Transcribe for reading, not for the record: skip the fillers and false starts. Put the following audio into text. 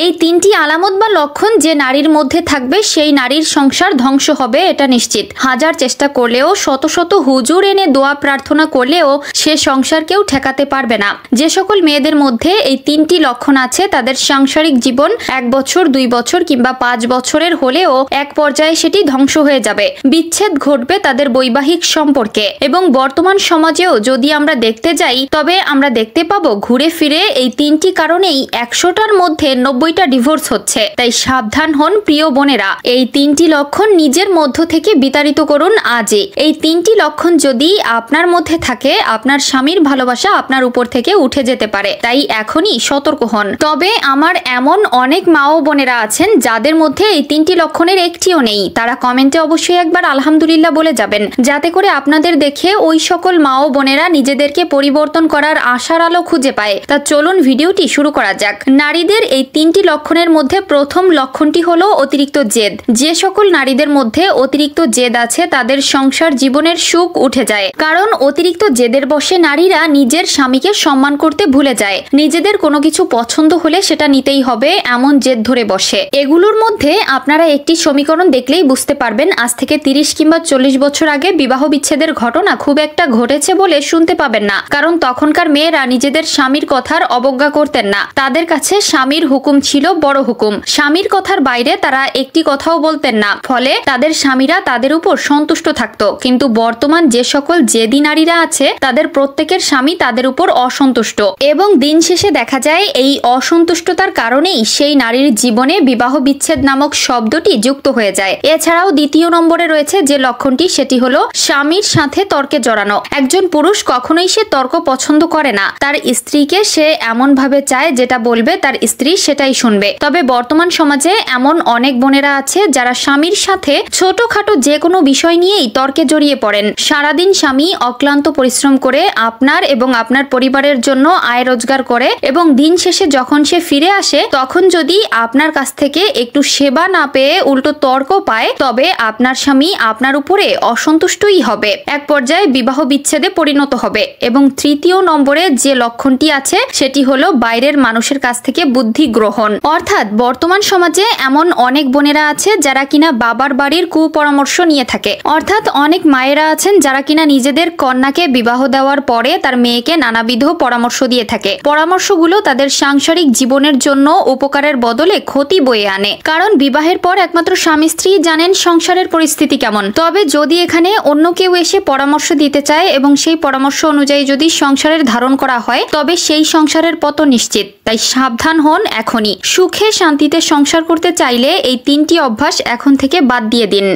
এই তিনটি আলামত বা লক্ষণ যে নারীর মধ্যে থাকবে সেই নারীর সংসার ধ্বংস হবে এটা নিশ্চিত। হাজার চেষ্টা করলেও, শত শত হুজুর এনে দোয়া প্রার্থনা করলেও সে সংসার কেউ ঠেকাতে পারবে না। যে সকল মেয়েদের মধ্যে এই তিনটি লক্ষণ আছে তাদের সাংসারিক জীবন 1 বছর, 2 বছর কিংবা 5 বছরের হলেও এক পর্যায়ে সেটি ধ্বংস হয়ে যাবে। বিচ্ছেদ ঘটবে তাদের বৈবাহিক সম্পর্কে। এবং বর্তমান সমাজেও যদি আমরা দেখতে যাই তবে আমরা দেখতে পাবো ঘুরে ফিরে এই তিনটি কারণেই 100টার মধ্যে 90টা ডিভোর্স হচ্ছে। তাই সাবধান হন প্রিয় বোনেরা, এই তিনটি লক্ষণ নিজের মধ্য থেকে বিতাড়িত করুন আজই। এই তিনটি লক্ষণ যদি আপনার মধ্যে থাকে আপনার স্বামীর ভালোবাসা আপনার উপর থেকে উঠে যেতে পারে। তাই এখনই সতর্ক হন। তবে আমার এমন অনেক মা ও বোনেরা আছেন যাদের মধ্যে এই তিনটি লক্ষণের একটিও নেই। তারা কমেন্টে অবশ্যই একবার আলহামদুলিল্লাহ বলে যাবেন, যাতে করে আপনাদের দেখে ওই সকল মা ও বোনেরা নিজেদেরকে পরিবর্তন করার আশার আলো খুঁজে পায়। তা চলুন ভিডিওটি শুরু করা যাক। নারীদের এই তিনটি লক্ষণের মধ্যে প্রথম লক্ষণটি হলো অতিরিক্ত জেদ। যে সকল নারীদের মধ্যে অতিরিক্ত জেদ আছে তাদের সংসার জীবনের সুখ উঠে যায়। কারণ অতিরিক্ত জেদের বশে নারীরা নিজের স্বামীকে সম্মান করতে ভুলে যায়। নিজেদের কোনো কিছু পছন্দ হলে সেটা নিতেই হবে এমন জেদ ধরে বসে। এগুলোর মধ্যে আপনারা একটি সমীকরণ দেখলেই বুঝতে পারবেন আজ থেকে 30 কিংবা 40 বছর আগে বিবাহ বিচ্ছেদের ঘটনা খুব একটা ঘটেছে বলে শুনতে পাবেন না। কারণ তখনকার মেয়েরা নিজেদের স্বামীর কথার অবজ্ঞা করতেন না। তাদের কাছে স্বামীর হুকুম ছিল বড় হুকুম। স্বামীর কথার বাইরে তারা একটি কথাও বলতেন না। ফলে তাদের স্বামীরা তাদের উপর সন্তুষ্ট থাকতো। কিন্তু বর্তমান যে সকল জেদি নারীরা আছে তাদের প্রত্যেকের স্বামী তাদের উপর অসন্তুষ্ট এবং দিন শেষে দেখা যায় এই অসন্তুষ্টতার কারণেই সেই নারীর জীবনে বিবাহ বিচ্ছেদ নামক শব্দটি যুক্ত হয়ে যায়। এছাড়াও দ্বিতীয় নম্বরে রয়েছে যে লক্ষণটি, সেটি হলো স্বামীর সাথে তর্কে জড়ানো। একজন পুরুষ কখনোই সে তর্ক পছন্দ করে না। তার স্ত্রীকে সে এমন ভাবে চায় যেটা বলবে তার স্ত্রী সেটাই শুনবে। তবে বর্তমান সমাজে এমন অনেক বোনেরা আছে যারা স্বামীর সাথে ছোটখাটো যে কোনো বিষয় নিয়েই তর্কে জড়িয়ে পড়েন। সারাদিন স্বামী অক্লান্ত পরিশ্রম করে আপনার এবং আপনার পরিবারের জন্য আয় রোজগার করে এবং দিন শেষে যখন সে ফিরে আসে তখন যদি আপনার কাছ থেকে একটু সেবা না পেয়ে উল্টো তর্ক পায় তবে আপনার স্বামী আপনার উপরে অসন্তুষ্টই হবে। এক পর্যায়ে বিবাহ বিচ্ছেদে পরিণত হবে। এবং তৃতীয় নম্বরে যে লক্ষণটি আছে সেটি হলো বাইরের মানুষের কাছ থেকে বুদ্ধি গ্রহণ। অর্থাৎ বর্তমান সমাজে এমন অনেক বোনেরা আছে যারা কিনা বাবার বাড়ির কুপরামর্শ নিয়ে থাকে। অর্থাৎ অনেক মায়েরা আছেন যারা কিনা নিজেদের কন্যাকে বিবাহ দেওয়ার পরে তার মেয়েকে নানাবিধ পরামর্শ দিয়ে থাকে। পরামর্শগুলো তাদের সাংসারিক জীবনের জন্য উপকারের বদলে ক্ষতি বয়ে আনে। কারণ বিবাহের পর একমাত্র স্বামী স্ত্রী জানেন সংসারের পরিস্থিতি কেমন। তবে যদি এখানে অন্য কেউ এসে পরামর্শ দিতে চায় এবং সেই পরামর্শ অনুযায়ী যদি সংসারের ধারণ করা হয় তবে সেই সংসারের পতন নিশ্চিত। তাই সাবধান হন এখনই। সুখে শান্তিতে সংসার করতে চাইলে এই তিনটি অভ্যাস এখন থেকে বাদ দিয়ে দিন।